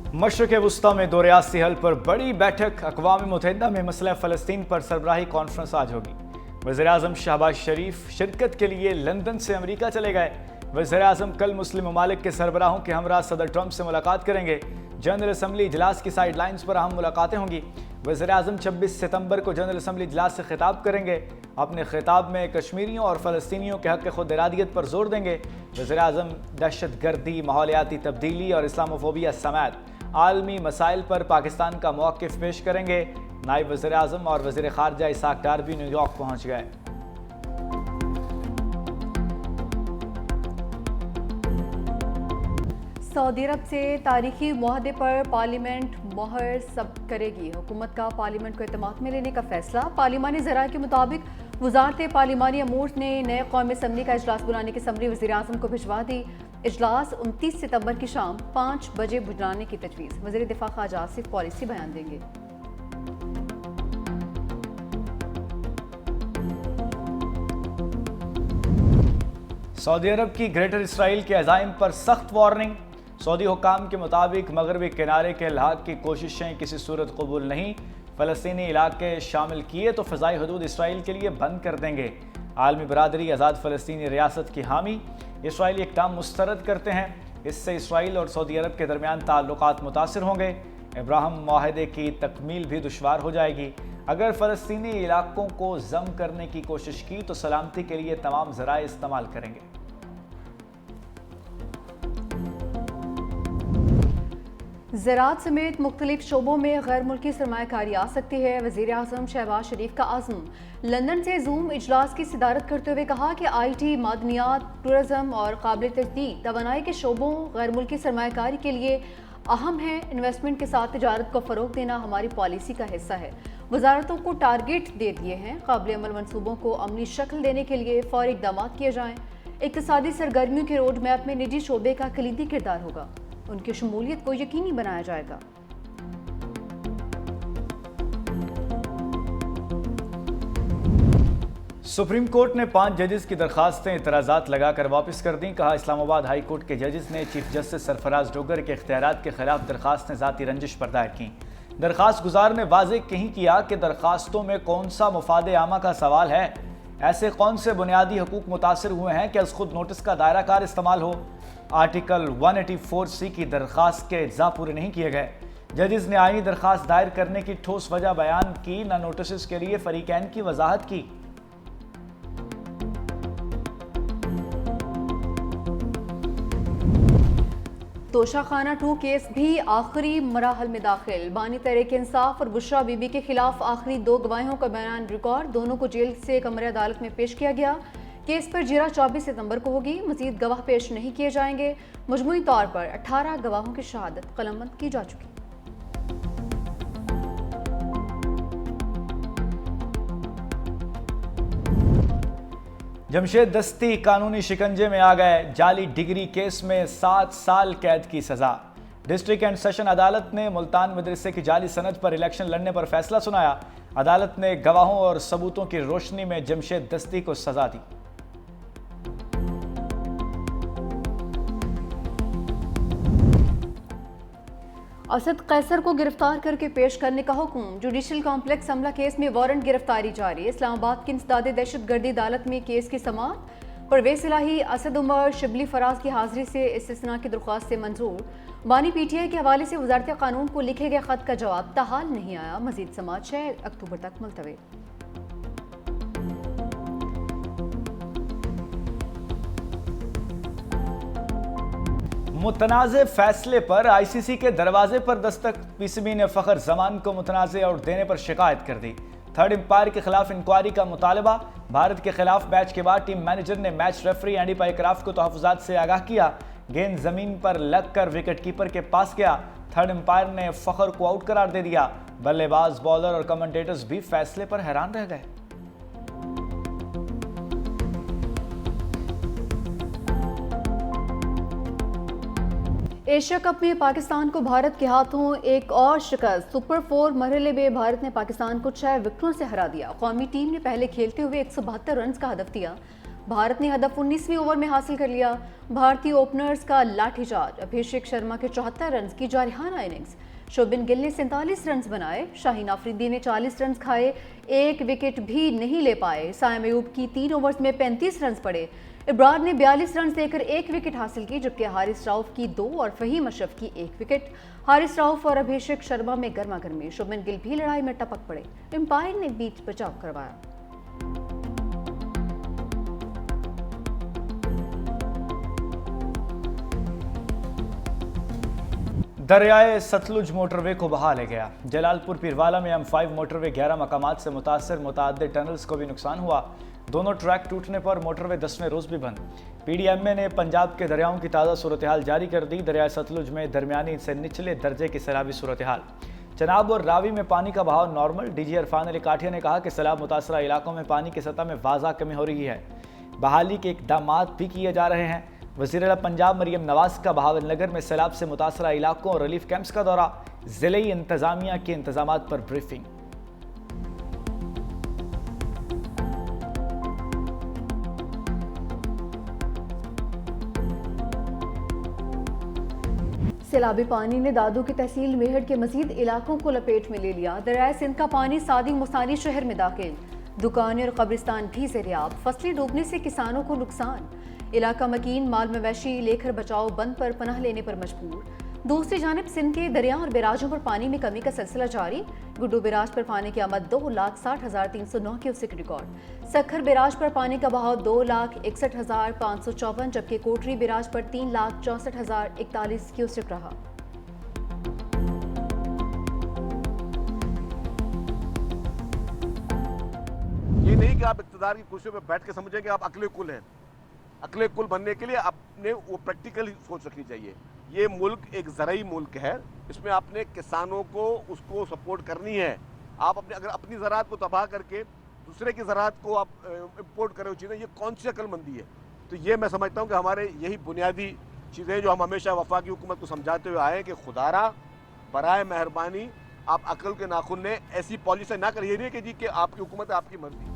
मशरक़ वुस्ता में दो रियासती हल पर बड़ी बैठक। अक़वाम मुत्तहिदा में मसला फ़लस्तीन पर सरबराही कॉन्फ्रेंस आज होगी। वज़ीर-ए-आज़म शहबाज शरीफ शिरकत के लिए लंदन से अमेरिका चले गए। वज़ीर-ए-आज़म कल मुस्लिम ममालिक के सरबराहों के हमरा सदर ट्रंप से मुलाकात करेंगे। जनरल असम्बली इजलास की साइड लाइन्स पर अहम मुलाकातें होंगी। वज़ीर-ए-आज़म 26 सितंबर को जनरल असम्बली इजलास से खिताब करेंगे। अपने खिताब में कश्मीरियों और फ़लस्तीनियों के हक़ खुद इरादियत पर जोर देंगे। वज़ीर-ए-आज़म दहशत गर्दी, माहौलियाती तब्दीली और इस्लामोफोबिया समेत आलमी मसाइल पर पाकिस्तान का मौक़िफ़ पेश करेंगे। नायब वज़ीर-ए-आज़म और वज़ीर ख़ारजा इसाक डार भी न्यूयॉर्क पहुँच गए। सऊदी अरब से तारीखी मुआहदे पर पार्लियामेंट मोहर सब करेगी। हुकूमत का पार्लियामेंट को एतमाद में लेने का फैसला। पार्लिमानी ज़राए के मुताबिक वज़ारत पार्लिमानी अमूर ने नए कौमी असम्बली का इजलास बुलाने की समरी वज़ीर-ए-आज़म को भिजवा दी। इजलास 29 सितंबर की शाम 5 बजे बुलाने की तजवीज़। वज़ीर दिफ़ा ख़ाजा आसिफ पॉलिसी बयान देंगे। सऊदी अरब की ग्रेटर इसराइल के अज़ाइम पर सख्त वार्निंग। सऊदी हुक्काम के मुताबिक मगरबी किनारे के इल्हाक की कोशिशें किसी सूरत कबूल नहीं। फ़लस्तीनी इलाके शामिल किए तो फ़ज़ाई हदूद इसराइल के लिए बंद कर देंगे। आलमी बरादरी आज़ाद फ़लस्तीनी रियासत की हामी। इसराइली इक़दाम मुस्तरद करते हैं। इससे इसराइल और सऊदी अरब के दरमियान ताल्लुकात मुतासिर होंगे। इब्राहिम मुआहदे की तकमील भी दुश्वार हो जाएगी। अगर फ़लस्तीनी इलाकों को जम करने की कोशिश की तो सलामती के लिए तमाम ज़राए इस्तेमाल करेंगे। ज़राअत समेत मुख्तलिफ शोबों में गैर मुल्की सरमायाकारी आ सकती है। वज़ीर-ए-आज़म शहबाज शरीफ का आज़म लंदन से जूम इजलास की सदारत करते हुए कहा कि IT, मादनियात, टूरिज़म और काबिल तजदीद तवानाई के शोबों गैर मुल्की सरमायाकारी के लिए अहम है। इन्वेस्टमेंट के साथ तिजारत को फ़रोग देना हमारी पॉलिसी का हिस्सा है। वजारतों को टारगेट दे दिए हैं। काबिल अमल मनसूबों को अमली शक्ल देने के लिए फ़ौरी इक़दाम किए जाएँ। इक़्तिसादी सरगर्मियों के रोड मैप में निजी शोबे का कलीदी किरदार होगा। उनकी शमूलियत को यकीनी बनाया जाएगा। सुप्रीम कोर्ट ने 5 जजेस की दरखास्तें इतराज़ात लगाकर वापस कर दी। कहा, इस्लामाबाद हाई कोर्ट के जजेस ने चीफ जस्टिस सरफराज डोगर के इख्तियारात के खिलाफ दरखास्तें ज़ाती रंजिश पर दायर की। दरखास्त गुजार ने वाज़ेह नहीं किया कि दरखास्तों में कौन सा मुफाद आमा का सवाल है। ऐसे कौन से बुनियादी हकूक मुतासर हुए हैं कि खुद नोटिस का दायरा कार इस्तेमाल हो। आर्टिकल 184C की दरखास्त के अज्जा पूरे नहीं किए गए। जजेस ने आईनी दरखास्त दायर करने की ठोस वजह बयान की, न नोटिस के लिए फरीकैन की वजाहत की। तोशाखाना 2 केस भी आखिरी मराहल में दाखिल। बानी तहरीक इंसाफ और बुशरा बीबी के खिलाफ आखिरी 2 गवाहों का बयान रिकॉर्ड। दोनों को जेल से कमरे अदालत में पेश किया गया। केस पर जिरा 24 सितंबर को होगी। मजीद गवाह पेश नहीं किए जाएंगे। मजमूई तौर पर 18 गवाहों की शहादत कलमबंद की जा चुकी। जमशेद दस्ती कानूनी शिकंजे में आ गए। जाली डिग्री केस में 7 साल कैद की सजा। डिस्ट्रिक्ट एंड सेशन अदालत ने मुल्तान मदरसे की जाली सनद पर इलेक्शन लड़ने पर फैसला सुनाया। अदालत ने गवाहों और सबूतों की रोशनी में जमशेद दस्ती को सजा दी। असद कैसर को गिरफ्तार करके पेश करने का हुक्म। जुडिशल कॉम्प्लेक्स हमला केस में वारंट गिरफ्तारी जारी। इस्लामाबाद की इंसदादे दहशतगर्दी अदालत में केस की समाअत। परवेज इलाही, असद उमर, शिबली फराज की हाजिरी से इस्तिस्ना की दरख्वास्त से मंजूर। बानी PTI के हवाले से वजारत कानून को लिखे गए खत का जवाब ताहाल नहीं आया। मजीद समाअत 6 अक्टूबर तक मुलतवी। मुतनाज़े फैसले पर ICC के दरवाजे पर दस्तक। PCB ने फ़खर जमान को मुतनाज़े आउट देने पर शिकायत कर दी। थर्ड एम्पायर के खिलाफ इंक्वायरी का मुतालबा। भारत के खिलाफ मैच के बाद टीम मैनेजर ने मैच रेफरी एंडी पाइक्राफ्ट को तहफ़्फ़ुज़ात से आगाह किया। गेंद जमीन पर लगकर विकेट कीपर के पास गया। थर्ड एम्पायर ने फ़खर को आउट करार दे दिया। बल्लेबाज, बॉलर और कमेंटेटर्स भी फैसले पर हैरान रह गए। एशिया कप में पाकिस्तान को भारत के हाथों एक और शिकस्त। सुपर 4 मरहले में भारत ने पाकिस्तान को 6 विकेटों से हरा दिया। कौमी टीम ने पहले खेलते हुए 172 रन का हदफ दिया। भारत ने हदफ 19वें ओवर में हासिल कर लिया। भारतीय ओपनर्स का लाठीचार्ज, अभिषेक शर्मा के 74 रन की जारहाना इनिंग्स, शोबिन गिल ने 47 रन बनाए, शाहीन अफरीदी ने 40 रन खाए, एक विकेट भी नहीं ले पाए। साइम अयूब की 3 ओवर्स में 35 रन पड़े। इब्रार ने 42 रन देकर एक विकेट हासिल की, जबकि हारिस राउफ की 2 और फहीम अशरफ की 1 विकेट। हारिस राउफ और अभिषेक शर्मा में गर्मा गर्मी, शोबिन गिल भी लड़ाई में टपक पड़े। एम्पायर ने बीच बचाव करवाया। दरियाए सतलुज मोटरवे को बहा ले गया। जलालपुर पीरवाला में M5 मोटरवे 11 मकामात से मुतासर मुतअद्दिद टनल्स को भी नुकसान हुआ। दोनों ट्रैक टूटने पर मोटरवे 10वें रोज भी बंद। PDMA ने पंजाब के दरियाओं की ताज़ा सूरत हाल जारी कर दी। दरियाए सतलुज में दरमियानी से निचले दर्जे की सैलाबी सूरत हाल। चनाब और रावी में पानी का बहाव नॉर्मल। DG इरफान अली काठिया ने कहा कि सैलाब मुतासरा इलाकों में पानी की सतह में वाज़ा कमी हो रही है। बहाली के इकदाम भी किए जा रहे हैं। वज़ीर आला पंजाब मरियम नवाज का बहावलनगर में सैलाब से मुतासरा इलाकों और रिलीफ कैंप्स का दौरा, ज़िले इंतजामिया के इंतजामात पर ब्रीफिंग। सैलाबी पानी ने दादू की तहसील मेहड़ के मजीद इलाकों को लपेट में ले लिया। दरियाए सिंध का पानी सादी मुस्तानी शहर में दाखिल, दुकानें और कब्रिस्तान भी ज़ेरियाब, फसलें डूबने से किसानों को नुकसान। इलाका मकीन, माल मवेशी लेकर बचाओ बंद पर पनाह लेने पर मजबूर। दूसरी जानिब सिंध के दरिया और बैराजों पर पानी में कमी का सिलसिला जारी। गुड्डू बैराज पर पानी की आमद 2,60,309 क्यूसेक रिकॉर्ड। सखर बैराज पर पानी का बहाव 2,61,554, जबकि कोटरी बैराज पर 3,64,041 क्यूसेक रहा। ये नहीं कि आप इक़्तिदार की कुर्सी पर बैठ के समझें कि आप अकले कुल हैं। अकले कुल बनने के लिए आपने वो प्रैक्टिकल सोच रखनी चाहिए। ये मुल्क एक ज़राई मुल्क है, इसमें आपने किसानों को उसको सपोर्ट करनी है। आप अगर अपनी ज़राअत को तबाह करके दूसरे की ज़राअत को आप इम्पोर्ट कर रहे हो चीज़ें, ये कौन सी अक्लमंदी है? तो ये मैं समझता हूँ कि हमारे यही बुनियादी चीज़ें जो हम हमेशा वफाकी हुकूमत को समझाते हुए आए हैं कि खुदारा बराए मेहरबानी आप अकल के नाखुन ने ऐसी पॉलिसी ना करिए, नहीं कि जी कि आपकी हुकूमत है, आपकी मर्जी।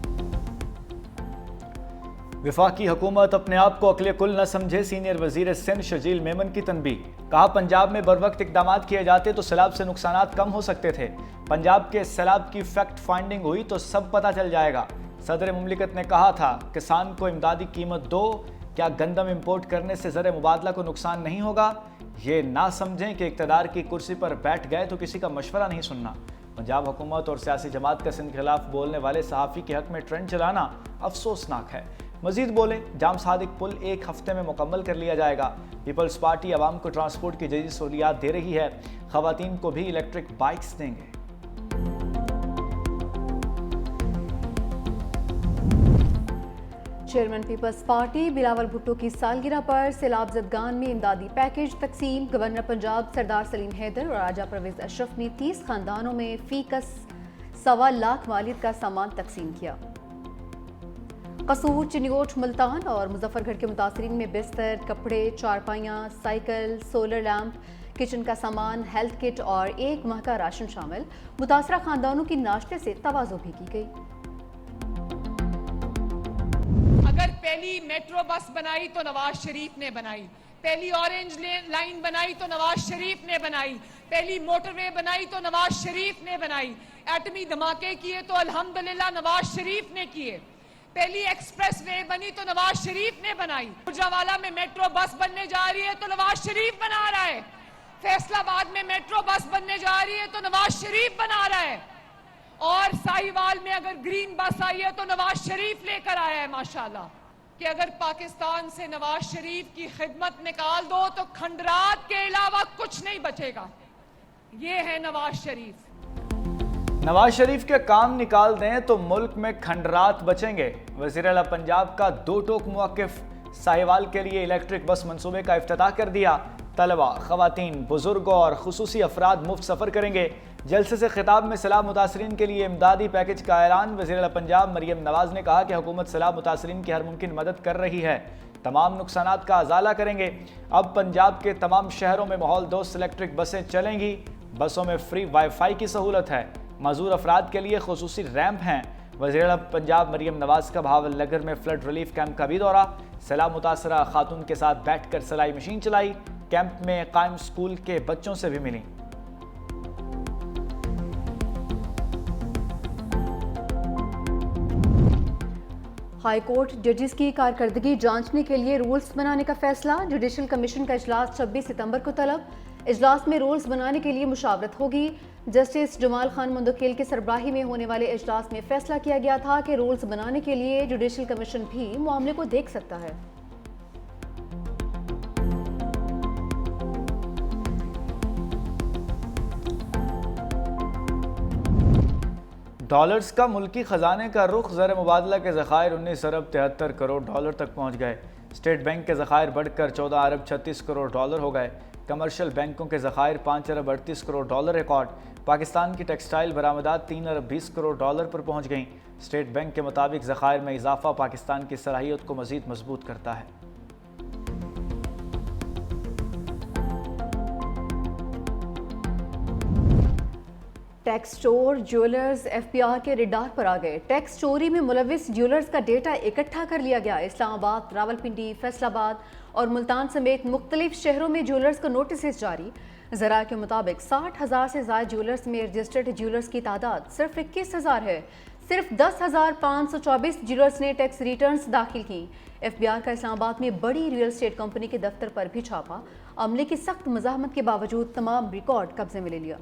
वफाकी हुकूमत अपने आप को अकले कुल न समझे, सीनियर वजीर सिंध शजील मेमन की तनबीह। कहा पंजाब में बर वक्त इकदाम किए जाते तो सैलाब से नुकसानात कम हो सकते थे। पंजाब के सैलाब की फैक्ट फाइंडिंग हुई तो सब पता चल जाएगा। सदर मुमलिकत ने कहा था किसान को इमदादी कीमत दो, क्या गंदम इम्पोर्ट करने से ज़र मुबादला को नुकसान नहीं होगा? ये ना समझें कि इक़्तिदार की कुर्सी पर बैठ गए तो किसी का मशवरा नहीं सुनना। पंजाब हुकूमत और सियासी जमात का सिंध के खिलाफ बोलने वाले सहाफ़ी के हक में ट्रेंड चलाना अफसोसनाक है। मजीद बोले जाम सादिक पुल 1 हफ्ते में मुकम्मल कर लिया जाएगा। पीपल्स पार्टी आवाम को ट्रांसपोर्ट की जदीद सहूलियात दे रही है, खवातीन को भी इलेक्ट्रिक बाइक्स देंगे। चेयरमैन पीपल्स पार्टी बिलावल भुट्टो की सालगिरह पर सैलाब ज़दगान में इमदादी पैकेज तकसीम। गवर्नर पंजाब सरदार सलीम हैदर और राजा परवेज अशरफ ने 30 खानदानों में फीकस 1.25 लाख मालियत का सामान तकसीम किया। कसूर, चिनियोट, मुल्तान और मुजफ्फरगढ़ के मुतासरीन में बिस्तर, कपड़े, चारपाइयाँ, साइकिल, सोलर लैंप, किचन का सामान, हेल्थ किट और 1 माह का राशन शामिल। मुतासरा खानदानों की नाश्ते से तवाज़ो भी की गई। अगर पहली मेट्रो बस बनाई तो नवाज शरीफ ने बनाई, पहली ऑरेंज लाइन बनाई तो नवाज शरीफ ने बनाई, पहली मोटरवे बनाई तो नवाज शरीफ ने बनाई, एटमी धमाके किए तो अल्हम्दुलिल्लाह नवाज शरीफ ने किए, पहली एक्सप्रेस वे बनी तो नवाज शरीफ ने बनाई, गुजरावाला में मेट्रो बस बनने जा रही है तो नवाज शरीफ बना रहा है, फैसलाबाद में मेट्रो बस बनने जा रही है तो नवाज शरीफ बना रहा है, और साहिवाल में अगर ग्रीन बस आई है तो नवाज शरीफ लेकर आया है। माशाल्लाह कि अगर पाकिस्तान से नवाज शरीफ की खिदमत निकाल दो तो खंडरात के अलावा कुछ नहीं बचेगा। ये है नवाज शरीफ। नवाज शरीफ के काम निकाल दें तो मुल्क में खंडरात बचेंगे। वज़ीर आला पंजाब का 2 टोक मुवक्किफ साहिवाल के लिए इलेक्ट्रिक बस मंसूबे का इफ्तिताह कर दिया। तलबा, खवातीन, बुजुर्गों और खुसूसी अफराद मुफ्त सफ़र करेंगे। जलसे से खिताब में सैलाब मुतासरीन के लिए इमदादी पैकेज का ऐलान। वज़ीर आला पंजाब मरियम नवाज ने कहा कि हुकूमत सैलाब मुतासरीन की हर मुमकिन मदद कर रही है, तमाम नुकसानात का अजाला करेंगे। अब पंजाब के तमाम शहरों में माहौल दोस्त इलेक्ट्रिक बसें चलेंगी। बसों में फ्री वाईफाई की सहूलत है। मजूर अफराद के लिए खुसूसी रैंप हैं। वज़ीर पंजाब मरियम नवाज का भावलनगर में फ्लड रिलीफ कैंप का भी दौरा, सैलाब मुतासरा खातून के साथ बैठकर सिलाई मशीन चलाई, कैंप में कायम स्कूल के बच्चों से भी मिली। हाई कोर्ट जजेस की कारकर्दगी जांचने के लिए रूल्स बनाने का फैसला, जुडिशल कमीशन का इजलास 26 सितंबर को तलब, इजलास में रूल्स बनाने के लिए मुशावरत होगी। जस्टिस जमाल खान मुंदकिल की सरबराही में होने वाले इजलास में फैसला किया गया था कि रूल्स बनाने के लिए जुडिशल कमीशन भी मामले को देख सकता है। डॉलर्स का मुल्की खजाने का रुख ज़र मुबादला के ज़खायर 19 अरब 73 करोड़ डॉलर तक पहुँच गए। स्टेट बैंक के ज़खायर बढ़कर 14 अरब 36 करोड़ डॉलर हो गए। कमर्शियल बैंकों के ज़खायर 5 अरब 38 करोड़ डॉलर रिकॉर्ड। पाकिस्तान की टेक्सटाइल बरामदात 3 अरब 20 करोड़ डॉलर पर पहुँच गईं। स्टेट बैंक के मुताबिक ज़खायर में इजाफा पाकिस्तान की सलाहियत को मज़ीद मजबूत करता है। टैक्स चोर ज्वेलर्स एफबीआई के रेडार पर आ गए। टैक्स चोरी में मुलविस ज्वेलर्स का डेटा इकट्ठा कर लिया गया। इस्लामाबाद, रावलपिंडी, फैसलाबाद और मुल्तान समेत मुख्तलिफ शहरों में ज्वेलर्स को नोटिस जारी। ज़रा के मुताबिक 60,000 से ज़ायद ज्वेलर्स में रजिस्टर्ड ज्वेलर्स की तादाद सिर्फ 21,000 है। सिर्फ 10,524 ज्वेलर्स ने टैक्स रिटर्न्स दाखिल की। एफबीआई का इस्लामाबाद में बड़ी रियल एस्टेट कंपनी के दफ्तर पर भी छापा। अमले की सख्त मज़ाहमत के बावजूद तमाम रिकॉर्ड कब्जे में ले लिया।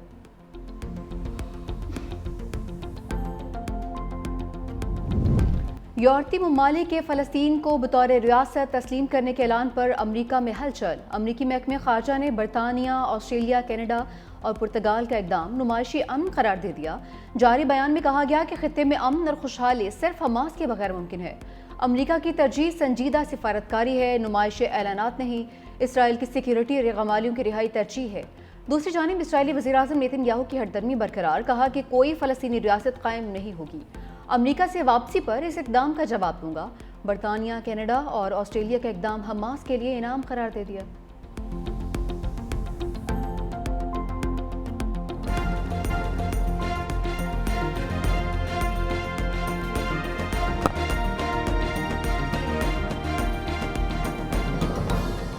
यूरोपीय ममालिक के फ़लस्तीन को बतौर रियासत तस्लीम करने के ऐलान पर अमरीका में हलचल। अमरीकी महकमे ख़ारजा ने बरतानिया, ऑस्ट्रेलिया, कनाडा और पुर्तगाल का इक़दाम नुमाइशी अमन करार दे दिया। जारी बयान में कहा गया कि खित्ते में अमन और खुशहाली सिर्फ हमास के बगैर मुमकिन है। अमरीका की तरजीह संजीदा सिफारतकारी है, नुमाइशी ऐलानात नहीं। इसराइल की सिक्योरिटी और गमालियों की रिहाई तरजीह है। दूसरी जानिब इसराइली वज़ीर-ए-आज़म नेतन्याहू की हटदर्मी बरकरार, कहा कि कोई फ़लस्तीनी रियासत कायम नहीं होगी। अमरीका से वापसी पर इस इक़दाम का जवाब दूंगा। बरतानिया, कनाडा और ऑस्ट्रेलिया का इक़दाम हमास के लिए इनाम करार दे दिया।